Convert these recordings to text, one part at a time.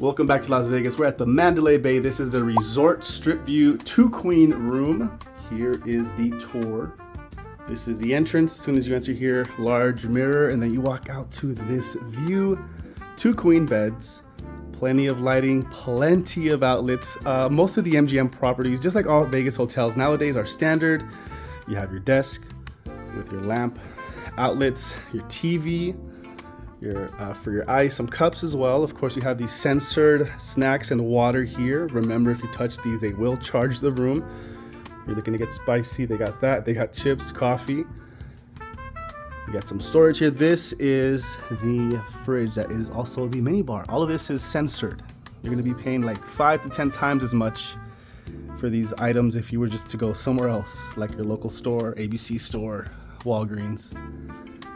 Welcome back to Las Vegas. We're at the Mandalay Bay. This is the resort strip view 2-queen room. Here is the tour. This is the entrance. As soon as you enter here, large mirror, and then you walk out to this view. 2 queen beds, plenty of lighting, plenty of outlets. Most of the MGM properties, just like all Vegas hotels nowadays, are standard. You have your desk with your lamp, outlets, your TV, for your ice, some cups as well. Of course, you have these censored snacks and water here. Remember, if you touch these, they will charge the room. You're looking to get spicy, they got that. They got chips, coffee. You got some storage here. This is the fridge that is also the mini bar. All of this is censored. You're gonna be paying like 5 to 10 times as much for these items if you were just to go somewhere else, like your local store, ABC store, Walgreens.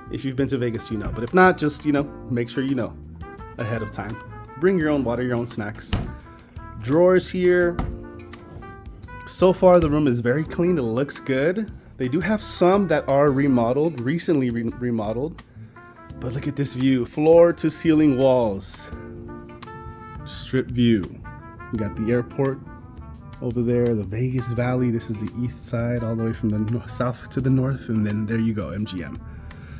If you've been to Vegas, you know. But if not, just, make sure you know ahead of time. Bring your own water, your own snacks. Drawers here. So far, the room is very clean. It looks good. They do have some that are remodeled, recently remodeled. But look at this view. Floor to ceiling walls. Strip view. You got the airport over there, the Vegas Valley. This is the east side, all the way from the south to the north. And then there you go, MGM.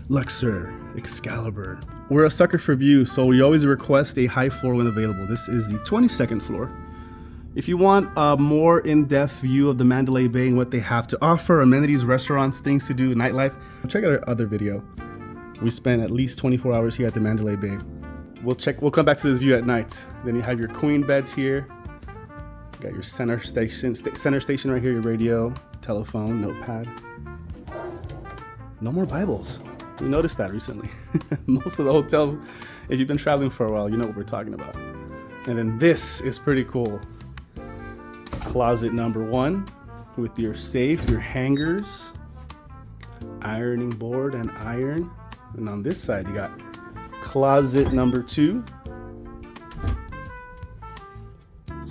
Luxor, Excalibur. We're a sucker for views, so we always request a high floor when available. This is the 22nd floor. If you want a more in-depth view of the Mandalay Bay and what they have to offer, amenities, restaurants, things to do, nightlife, check out our other video. We spent at least 24 hours here at the Mandalay Bay. We'll come back to this view at night. Then you have your queen beds here. You got your center station right here, your radio, telephone, notepad. No more Bibles. We noticed that recently. Most of the hotels, if you've been traveling for a while, you know what we're talking about. And then this is pretty cool. Closet number 1 with your safe, your hangers, ironing board and iron. And on this side, you got closet number 2.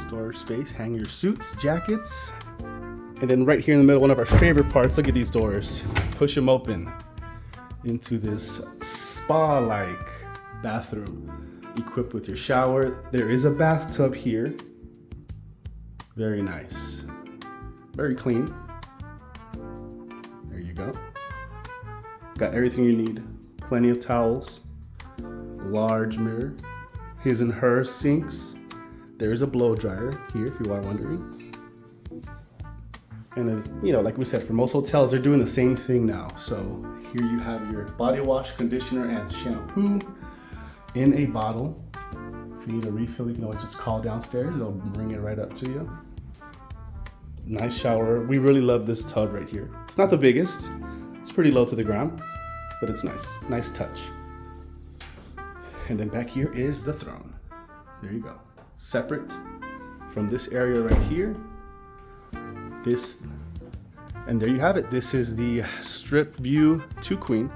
Storage space, hang your suits, jackets. And then right here in the middle, one of our favorite parts, look at these doors. Push them open into this spa-like bathroom equipped with your shower. There is a bathtub here. Very nice. Very clean. There you go. Got everything you need. Plenty of towels. Large mirror. His and her sinks. There is a blow dryer here if you are wondering. And as, like we said, for most hotels, they're doing the same thing now. So here you have your body wash, conditioner, and shampoo in a bottle. If you need a refill, you can always just call downstairs. They'll bring it right up to you. Nice shower. We really love this tub right here. It's not the biggest. It's pretty low to the ground, but it's nice. Nice touch. And then back here is the throne. There you go. Separate from this area right here. And there you have it. This is the strip view 2-queen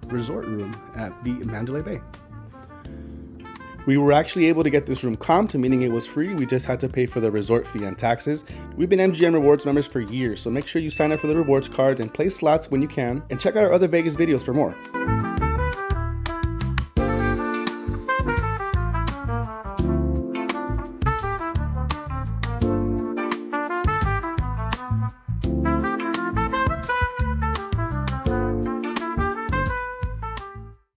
resort room at the Mandalay Bay. We were actually able to get this room comped, meaning it was free. We just had to pay for the resort fee and taxes. We've been MGM Rewards members for years, so make sure you sign up for the rewards card and play slots when you can. And check out our other Vegas videos for more.